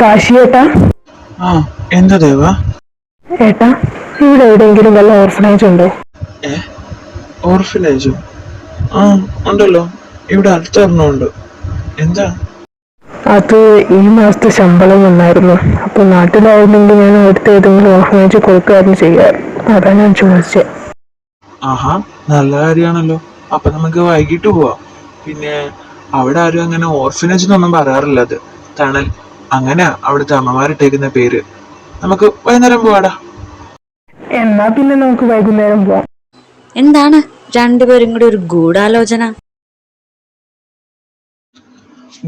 കാശിയേട്ടാ, ആ എന്താ ദേവ? ഏട്ടാ, ഇവിടെ എവിടെയെങ്കിലും വല്ല ഓർഫനേജ് ഉണ്ടോ? ഏ ഓർഫിനേജോ? ആ ഉണ്ടല്ലോ, ഇവിടെ അടുത്തൊരെണ്ണമുണ്ട്. എന്താ? അത് ഈ മാസത്തെ ശമ്പളം വന്നായിരുന്നു. അപ്പൊ നാട്ടിലായിരുന്നെങ്കിൽ ഞാൻ അടുത്ത ഏതെങ്കിലും ഓർഫനേജ് കൊടുക്കുകയായിരുന്നു ചെയ്യാറ്. അതാ ഞാൻ ചോദിച്ചത്. ആഹാ, നല്ല കാര്യമാണല്ലോ. അപ്പൊ നമുക്ക് വൈകിട്ട് പോവാം. പിന്നെ അവിടെ ആരും അങ്ങനെ ഓർഫിനേജ് എന്നൊന്നും പറയാറില്ല. അത് തണൽ, അങ്ങനെ അവിടുത്തെ അമ്മമാരിട്ടേക്കുന്ന പേര്. നമുക്ക് വൈകുന്നേരം പോവാടാ. എന്നാ പിന്നെ നമുക്ക് വൈകുന്നേരം പോവാം. എന്താണ് രണ്ടുപേരും കൂടി ഒരു ഗൂഢാലോചന?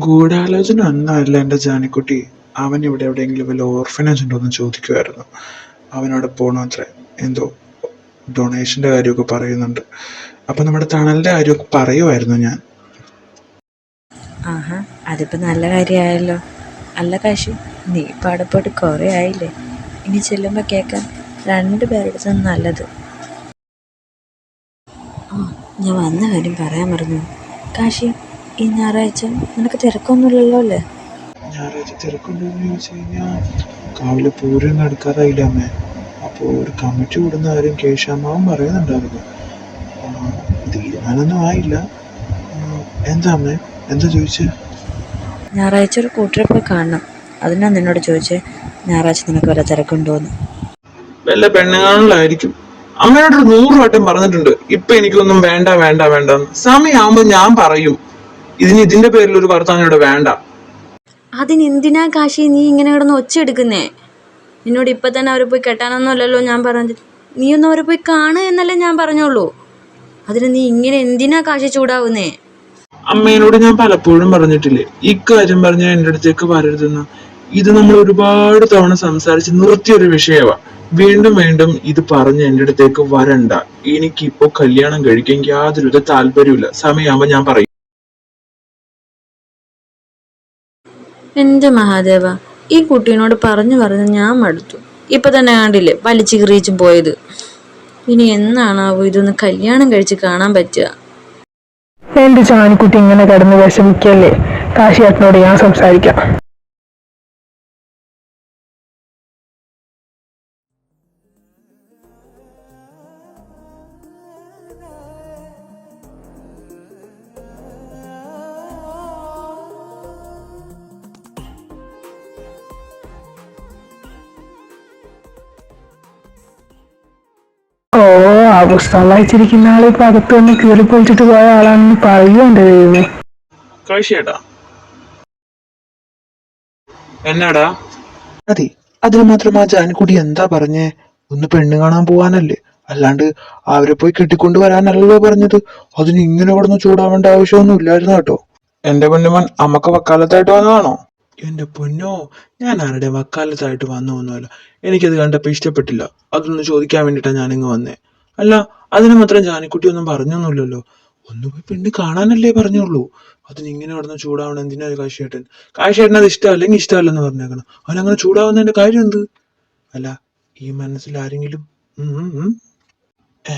ഗൂഢാലോചന ഒന്നുമല്ല എന്റെ ജാനിക്കുട്ടി. അവൻ ഇവിടെ എവിടെയെങ്കിലും വല്ല ഓർഫനേജ് ഉണ്ടോ എന്ന് ചോദിക്കുമായിരുന്നു. അവനവിടെ പോകണത്രേ. എന്തോ ഡൊണേഷന്റെ കാര്യമൊക്കെ പറയുന്നുണ്ട്. അപ്പൊ നമ്മുടെ തണലിന്റെ കാര്യമൊക്കെ പറയുമായിരുന്നു ഞാൻ. ആഹാ, അതിപ്പോ നല്ല കാര്യമായല്ലോ. അല്ല കാശി, നീ പാടപ്പോട്ട് കുറെ ആയില്ലേ. ഇനി ചെല്ലുമ്പോ കേൾക്കാൻ രണ്ടുപേരുടെ നല്ലത്. ആ, ഞാൻ വന്ന കാര്യം പറയാൻ മറന്നു. കാശി, ഈ ഞായറാഴ്ച നിനക്ക് തിരക്കൊന്നുമില്ലല്ലോ അല്ലേ? ഞായറാഴ്ച തിരക്കുണ്ടോന്ന് ചോദിച്ചു കഴിഞ്ഞാൽ കാവിലെ പൂരം നടക്കാറായില്ല അമ്മേ. അപ്പോൾ ഒരു കമ്മിറ്റി കൂടുന്ന കാര്യം കേശാമാവും പറയുന്നുണ്ടായിരുന്നു. ആ, തീരുമാനമൊന്നും ആയില്ല. ആ, എന്താ അമ്മേ, എന്താ ചോദിച്ചേ? ഞായറാഴ്ച ഒരു കൂട്ടരെ പോയി കാണണം. അതിനാ നിന്നോട് ചോദിച്ചേ, ഞായറാഴ്ച നിനക്ക് വല്ല തിരക്കുണ്ടോന്ന്. വല്ല പെണ്ണുകാണലായിരിക്കും. അമ്മയോട് ഒരു 100 വട്ടം പറഞ്ഞിട്ടുണ്ട് ഇപ്പൊ എനിക്കൊന്നും വേണ്ട വേണ്ട വേണ്ട. സമയമാകുമ്പോ ഞാൻ പറയും. ഇതിന്റെ പേരിൽ ഒരു വർത്താനം ഇവിടെ വേണ്ട. അതിനെന്തിനാ കാശി നീ ഇങ്ങനെ കിടന്ന് ഒച്ചയെടുക്കുന്നേ? നിന്നോട് ഇപ്പം തന്നെ അവരെ പോയി കെട്ടാനൊന്നും അല്ലല്ലോ ഞാൻ പറഞ്ഞത്. നീ ഒന്ന് അവരെ പോയി കാണുക എന്നല്ലേ ഞാൻ പറഞ്ഞോളൂ. അതിന് നീ ഇങ്ങനെ എന്തിനാ കാശി ചൂടാവുന്നേ? അമ്മേനോട് ഞാൻ പലപ്പോഴും പറഞ്ഞിട്ടില്ലേ ഇക്കാര്യം പറഞ്ഞാൽ എന്റെ അടുത്തേക്ക് വരരുതെന്ന്. ഇത് നമ്മൾ ഒരുപാട് തവണ സംസാരിച്ച് നിർത്തിയൊരു വിഷയമാ. വീണ്ടും വീണ്ടും ഇത് പറഞ്ഞ് എന്റെ അടുത്തേക്ക് വരണ്ട. എനിക്കിപ്പോ കല്യാണം കഴിക്കാൻ യാതൊരുവിധ താല്പര്യമില്ല. സമയമാകുമ്പോ ഞാൻ പറയും. എൻ്റെ മഹാദേവ, ഈ കുട്ടീനോട് പറഞ്ഞു പറഞ്ഞ് ഞാൻ മടുത്തു. ഇപ്പൊ തന്നെ കണ്ടില്ലേ വലിച്ചു കീറിച്ചും പോയത്. ഇനി എന്നാണാവോ ഇതൊന്ന് കല്യാണം കഴിച്ച് കാണാൻ പറ്റുക? എന്റെ ജാനിക്കുട്ടി ഇങ്ങനെ കിടന്ന് വിഷമിക്കല്ലേ. കാശിയേട്ടനോട് ഞാൻ സംസാരിക്കാം. ഓ, ആ പുസ്തകം വായിച്ചിരിക്കുന്ന ആള് ഇപ്പൊ അകത്ത് വന്ന് കീറി പൊളിച്ചിട്ട് പോയ ആളാണെന്ന് പറയുമോ എന്റെ ദൈവമേ. കഴിച്ചേട്ടാ എന്നാടാ? അതെ, അതിന് മാത്രം ആ ജാനിക്കുട്ടി എന്താ പറഞ്ഞേ? ഒന്ന് പെണ്ണ് കാണാൻ പോവാനല്ലേ, അല്ലാണ്ട് അവരെ പോയി കെട്ടിക്കൊണ്ട് വരാനല്ലല്ലോ പറഞ്ഞത്. അതിന് ഇങ്ങനെ കിടന്ന് ചൂടാവേണ്ട ആവശ്യമൊന്നും ഇല്ലായിരുന്നു കേട്ടോ. എന്റെ പൊന്നുമോൻ അമ്മക്ക് വക്കാലത്തായിട്ട് വന്നതാണോ? എന്റെ പൊന്നോ, ഞാൻ ആരുടെ വക്കാലത്തായിട്ട് വന്നൊന്നുമല്ല. എനിക്കത് കണ്ടപ്പോ ഇഷ്ടപ്പെട്ടില്ല. അതൊന്ന് ചോദിക്കാൻ വേണ്ടിട്ടാ ഞാനിങ്ങ് വന്നേ. അല്ല, അതിന് മാത്രം ജാനിക്കുട്ടി ഒന്നും പറഞ്ഞൊന്നുമില്ലല്ലോ. ഒന്ന് പോയി പെണ്ണ് കാണാനല്ലേ പറഞ്ഞുള്ളൂ. അതിന് ഇങ്ങനെ കിടന്ന് ചൂടാവണം എന്തിനാ കാശിയേട്ടൻ? കാശിയേട്ടൻ അത് ഇഷ്ടമല്ലെങ്കിൽ ഇഷ്ടമല്ലെന്ന് പറഞ്ഞേക്കണം. അവനങ്ങനെ ചൂടാവുന്നതിന്റെ കാര്യം എന്ത്? അല്ല, ഈ മനസ്സിൽ ആരെങ്കിലും ഏ,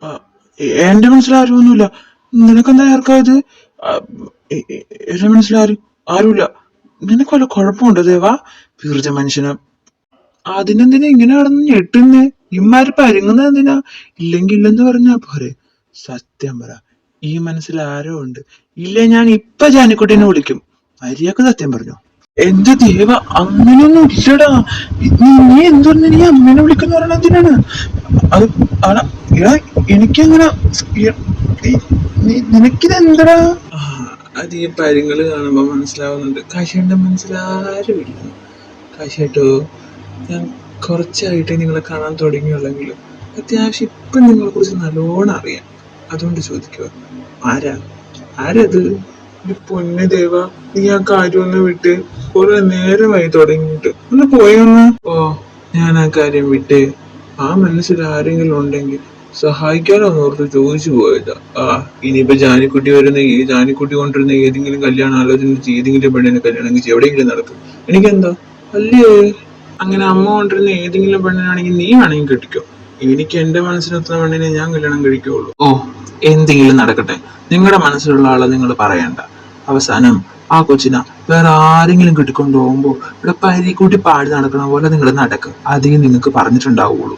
അ, എന്റെ മനസ്സിൽ ആരുമൊന്നുമില്ല. നിനക്കെന്താ ആർക്കായത്? എന്റെ മനസ്സിൽ ആരുമില്ല. നിനക്ക് വല്ല കുഴപ്പമുണ്ടോ ദേവാ? വെറുതെ മനുഷ്യനെ അതിനെന്തിനാ ഇങ്ങനെ കിടന്ന് ഞെട്ടുന്നേ? ഇമ്മാര് പരുങ്ങുന്നത് എന്തിനാ? ഇല്ലെങ്കിൽ ഇല്ലെന്ന് പറഞ്ഞാ പോരെ. സത്യം പറ, ഈ മനസ്സിൽ ആരോ ഉണ്ട്. ഇല്ലേ ഞാൻ ഇപ്പൊ ജാനിക്കുട്ടീനെ വിളിക്കും. മര്യാദക്ക് സത്യം പറഞ്ഞോ. എന്റെ ദേവ, അങ്ങനെയൊന്നും ഇല്ലടാ. നീ എന്ത് പറഞ്ഞു നീ അമ്മേനെ വിളിക്കുന്ന പറയണ എന്തിനാണ്? അത് ആടാ, എടാ എനിക്കങ്ങനെ നിനക്കിത് എന്തടാ? അത് ഈ കാര്യങ്ങള് കാണുമ്പോ മനസ്സിലാവുന്നുണ്ട്. കാശിയുടെ മനസ്സിലാരുമില്ല. കാശിയേട്ടോ, ഞാൻ കുറച്ചായിട്ട് നിങ്ങളെ കാണാൻ തുടങ്ങിയുള്ളെങ്കിലും അത്യാവശ്യം ഇപ്പം നിങ്ങളെ കുറിച്ച് നല്ലോണം അറിയാം. അതുകൊണ്ട് ചോദിക്കുക, ആരാ ആരത്? ഒരു പൊന്നു ദേവ, നീ ആ കാര്യം ഒന്ന് വിട്ട്. കുറെ നേരമായി തുടങ്ങിയിട്ട്. ഒന്ന് പോയൊന്ന്. ഓ, ഞാൻ ആ കാര്യം വിട്ട്. ആ മനസ്സിൽ ആരെങ്കിലും ഉണ്ടെങ്കിൽ സഹായിക്കാനോ ഓർത്ത് ചോദിച്ചു പോയതാ. ഇനിയിപ്പോ ജാനിക്കുട്ടി വരുന്ന ജാനിക്കുട്ടി കൊണ്ടിരുന്ന ഏതെങ്കിലും കല്യാണം ആലോചന ഏതെങ്കിലും പെണ്ണിനെ കല്യാണം കഴിച്ച് എവിടെയെങ്കിലും നടക്കും. എനിക്കെന്താ? അല്ലേ, അങ്ങനെ അമ്മ കൊണ്ടിരുന്ന ഏതെങ്കിലും പെണ്ണിനാണെങ്കിൽ നീ വേണമെങ്കിൽ കെട്ടിക്കോ. എനിക്ക് എന്റെ മനസ്സിനൊത്ത പെണ്ണിനെ ഞാൻ കല്യാണം കഴിക്കുള്ളൂ. ഓ, എന്തെങ്കിലും നടക്കട്ടെ. നിങ്ങളുടെ മനസ്സിലുള്ള ആളെ നിങ്ങൾ പറയണ്ട. അവസാനം ആ കൊച്ചിനെ വേറെ ആരെങ്കിലും കെട്ടിക്കൊണ്ട് പോകുമ്പോ ഇവിടെ പരിക്കൂട്ടി പാടി നടക്കണ പോലെ നിങ്ങൾ നടക്കുക. അധികം നിങ്ങൾക്ക് പറഞ്ഞിട്ടുണ്ടാവുള്ളൂ.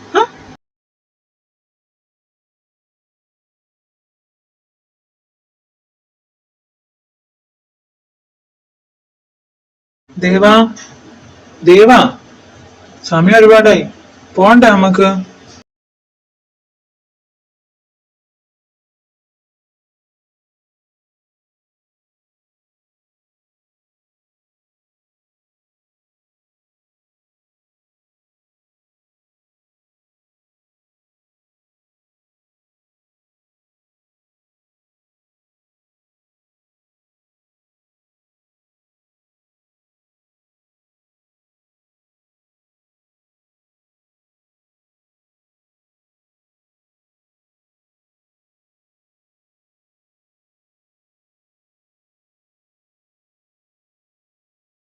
ദേവാ, ദേവാ, സമയം ഒരുപാടായി, പോണ്ടേ നമുക്ക്?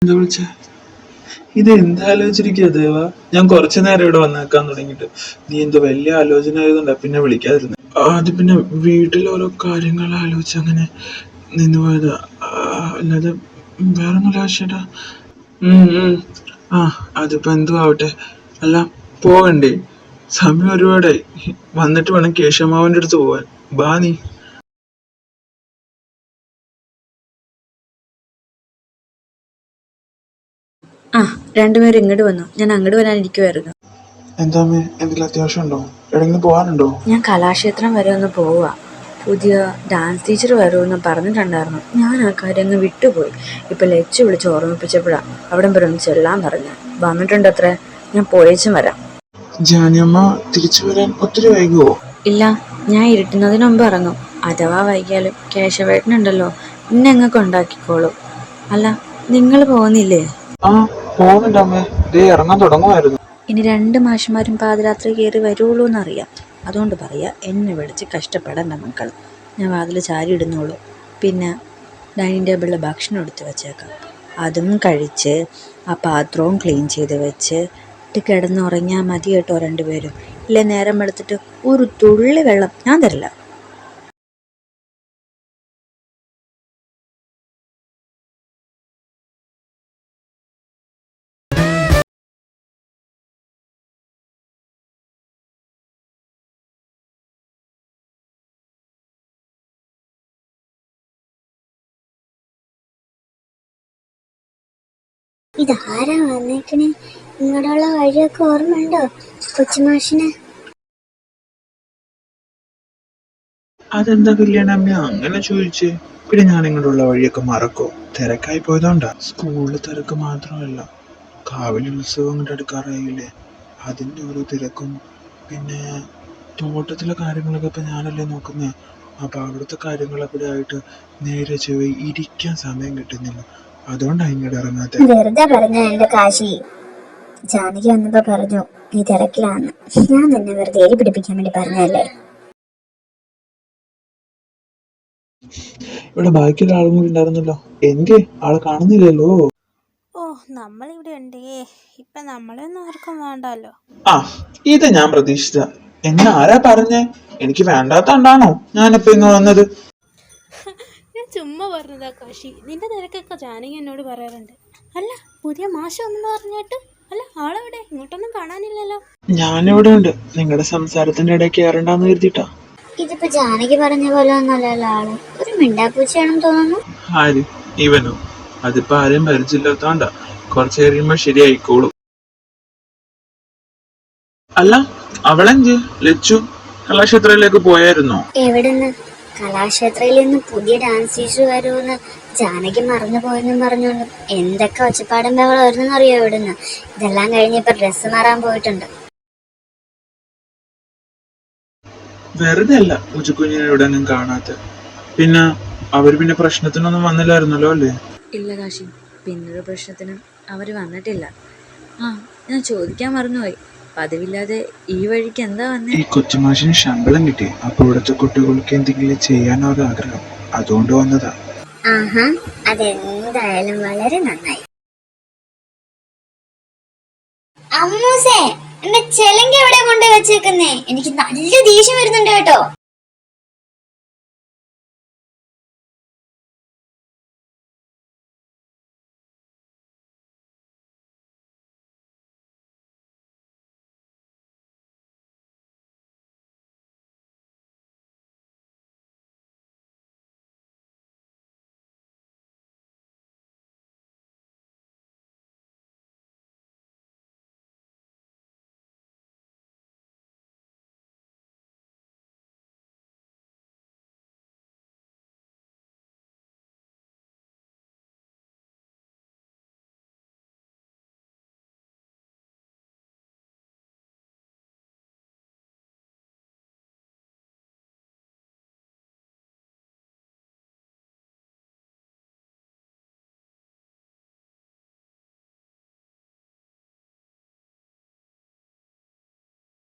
എന്താ വിളിച്ചേ? ഇത് എന്താ ആലോചിച്ചിരിക്കുക ദേവ? ഞാൻ കുറച്ചു നേരം ഇവിടെ വന്നേക്കാൻ തുടങ്ങിയിട്ട് നീ എന്തോ വലിയ ആലോചന ആയതുകൊണ്ടാ പിന്നെ വിളിക്കാതിരുന്നത്. അത് പിന്നെ വീട്ടിൽ ഓരോ കാര്യങ്ങൾ ആലോചിച്ച് അങ്ങനെ നിന്ന് പോയതാ. അല്ലാതെ വേറൊന്നും ആവശ്യട്ടാ. ആ, അതിപ്പോ എന്തോ ആവട്ടെ. അല്ല, പോകണ്ടേ? സമയം ഒരുപാടായി. വന്നിട്ട് വേണം കേശവമാവന്റെ അടുത്ത് പോവാൻ. ബാ നീ. ആ, രണ്ടുപേരും ഇങ്ങോട്ട് വന്നു. ഞാൻ അങ്ങോട്ട് വരാനിരിക്കുമായിരുന്നു. എന്താമ്മേ, എന്തെങ്കിലും അത്യാവശ്യം ഉണ്ടോ? എവിടെയെങ്കിലും പോകാനുണ്ടോ? ഞാൻ കലാക്ഷേത്രം വരെ ഒന്ന് പോവുക. പുതിയ ഡാൻസ് ടീച്ചർ വരുമെന്ന് പറഞ്ഞിട്ടുണ്ടായിരുന്നു. ഞാൻ ആ കാര്യം അങ്ങ് വിട്ടുപോയി. ഇപ്പം ലച്ചു വിളിച്ച് ഓർമ്മിപ്പിച്ചപ്പോഴാണ് അവിടെ വരെ ഒന്ന് ചെല്ലാൻ പറഞ്ഞു. വന്നിട്ടുണ്ട് അത്രേ. ഞാൻ പോയേച്ചും വരാം. ജാനിയമ്മ തിരിച്ചു വരാൻ ഒത്തിരി വൈകുവോ? ഇല്ല, ഞാൻ ഇരുട്ടുന്നതിന് മുമ്പ് ഇറങ്ങും. അഥവാ വൈകിയാലും കേശവേട്ടനുണ്ടല്ലോ, എന്നെ അങ്ങ് കൊണ്ടാക്കിക്കോളും. അല്ല, നിങ്ങൾ പോകുന്നില്ലേ? ആ, പോകുന്നുണ്ടമ്മേ. ദേ ഇറങ്ങാൻ തുടങ്ങുമായിരുന്നു. ഇനി 2 മാഷുമാരും പാതിരാത്രി കയറി വരുള്ളൂ എന്നറിയാം. അതുകൊണ്ട് പറയുക, എന്നെ വിളിച്ച് കഷ്ടപ്പെടേണ്ട മക്കൾ. ഞാൻ വാതിൽ ചാരി ഇടുന്നുള്ളൂ. പിന്നെ ഡൈനിങ് ടേബിളിൽ ഭക്ഷണം എടുത്ത് വെച്ചേക്കാം. അതും കഴിച്ച് ആ പാത്രവും ക്ലീൻ ചെയ്ത് വെച്ച് കിടന്നുറങ്ങിയാൽ മതി കേട്ടോ രണ്ടുപേരും. ഇല്ലേ നേരം എടുത്തിട്ട് ഒരു തുള്ളി വെള്ളം ഞാൻ തരില്ല. ഇതാരാ വന്നേക്കണേ? ഇങ്ങോട്ടുള്ള വഴിയൊക്കെ ഓർമ്മയുണ്ടോ കൊച്ചുമാഷിന്? അതെന്താ കല്യാണമ്മ അങ്ങനെ ചോദിച്ചേ? പിന്നെ ഞാൻ ഇങ്ങോട്ടുള്ള വഴിയൊക്കെ മറക്കോ? തിരക്കായി പോയതുകൊണ്ടാ. സ്കൂളിൽ തിരക്ക് മാത്രമല്ല, കാവലി ഉത്സവം അങ്ങോട്ട് എടുക്കാറായില്ലേ, അതിന്റെ ഓരോ തിരക്കും. പിന്നെ തോട്ടത്തിലെ കാര്യങ്ങളൊക്കെ ഇപ്പൊ ഞാനല്ലേ നോക്കുന്നേ. അപ്പൊ അവിടുത്തെ കാര്യങ്ങളൊക്കെ ആയിട്ട് നേരെ ചെവ്വേ ഇരിക്കാൻ സമയം കിട്ടുന്നില്ല. അതുകൊണ്ടാ ഇങ്ങോട്ട് ഇറങ്ങാത്തെ. വെറുതെ പറഞ്ഞ എന്റെ കാശി. ജാനകി വന്നപ്പോ പറഞ്ഞു നീ തിരക്കിലാന്ന്. ഞാൻ തന്നെ വെറുതെ എരി പിടിപ്പിക്കാൻ വേണ്ടി പറഞ്ഞതല്ലേ. ഇവിടെ ബാക്കിയുള്ള ആളും കൂടി ഉണ്ടായിരുന്നല്ലോ. എന്റെ ആളെ കാണുന്നില്ലല്ലോ. ഓ, നമ്മളിവിടെ ഉണ്ടേ. ഇപ്പൊ നമ്മളെയൊന്നും ആർക്കും വേണ്ടല്ലോ. ആ, ഇത് ഞാൻ പ്രതീക്ഷിച്ച. എന്നെ ആരാ പറഞ്ഞേ? എനിക്ക് വേണ്ടാത്തോണ്ടാണോ ഞാനിപ്പോ ഇന്ന് വന്നത്? ഞാൻ ചുമ്മാ പറഞ്ഞതാ കാശി. നിന്റെ തിരക്കൊക്കെ ജാനകി എന്നോട് പറയാറുണ്ട്. അല്ല, പുതിയ മാഷ ഒന്നും പറഞ്ഞിട്ട്? അല്ല, ആളെവിടെ? ഇങ്ങോട്ടൊന്നും കാണാനില്ലല്ലോ. ഞാനിവിടെ ഉണ്ട്. നിങ്ങളുടെ സംസാരത്തിന്റെ ഇടയിൽ കയറണ്ടെന്ന് കരുതിട്ടാ. ഇതിപ്പോ ജാനകി പറഞ്ഞ പോലെ ഒന്നല്ലല്ലോ ആള്. ഒരു മിണ്ടാപ്പൂച്ചയാണെന്ന് തോന്നുന്നു. ആര്? ഇവനോ? അതിപ്പോ ആരെയും പരിചയമില്ലാത്തോണ്ടാ. കുറച്ച് കഴിയുമ്പോ ശരിയായിക്കോളും. അല്ല, അവളെന്ത്? ലച്ചു കലാക്ഷേത്രയിലേക്ക് പോയായിരുന്നോ? എവിടുന്ന്? കലാക്ഷേത്രയിൽ നിന്ന് പുതിയ ഡാൻസ് ടീച്ചർ വരുമെന്ന് ജാനകി മറന്നു പോയെന്നും പറഞ്ഞോണ്ട് എന്തൊക്കെ ഒച്ചപ്പാടും ബഹളമായിരുന്നെന്ന് അറിയോ ഇവിടുന്ന്. ഇതെല്ലാം കഴിഞ്ഞ് ഇപ്പൊ ഡ്രസ്സ് മാറാൻ പോയിട്ടുണ്ട്. വെറുതെ അല്ല ഉച്ചക്കുഞ്ഞിനെ ഇവിടെ ഒന്നും കാണാത്ത. പിന്നെ അവര് പിന്നെ പ്രശ്നത്തിനൊന്നും വന്നില്ലായിരുന്നല്ലോ അല്ലേ? ഇല്ല കാശി, പിന്നൊരു പ്രശ്നത്തിനും അവർ വന്നിട്ടില്ല. ആ, ഞാൻ ചോദിക്കാൻ മറന്നുപോയി. പതിവില്ലാതെ ഈ വഴിക്ക് എന്താ വന്നേ? ഈ കൊച്ചുമാഷിന് ശമ്പളം കിട്ടി. അപ്പൊ ഇവിടുത്തെ കുട്ടികൾക്ക് എന്തെങ്കിലും ചെയ്യാനൊരു ആഗ്രഹം, അതുകൊണ്ട് വന്നതാ. ആഹാ, അതെന്തായാലും വളരെ നന്നായി. അമ്മൂസേ, എന്റെ ചെലങ്ക എവിടെ കൊണ്ട് വെച്ചേക്കുന്നേ? എനിക്ക് നല്ല ദേഷ്യം വരുന്നുണ്ട് കേട്ടോ.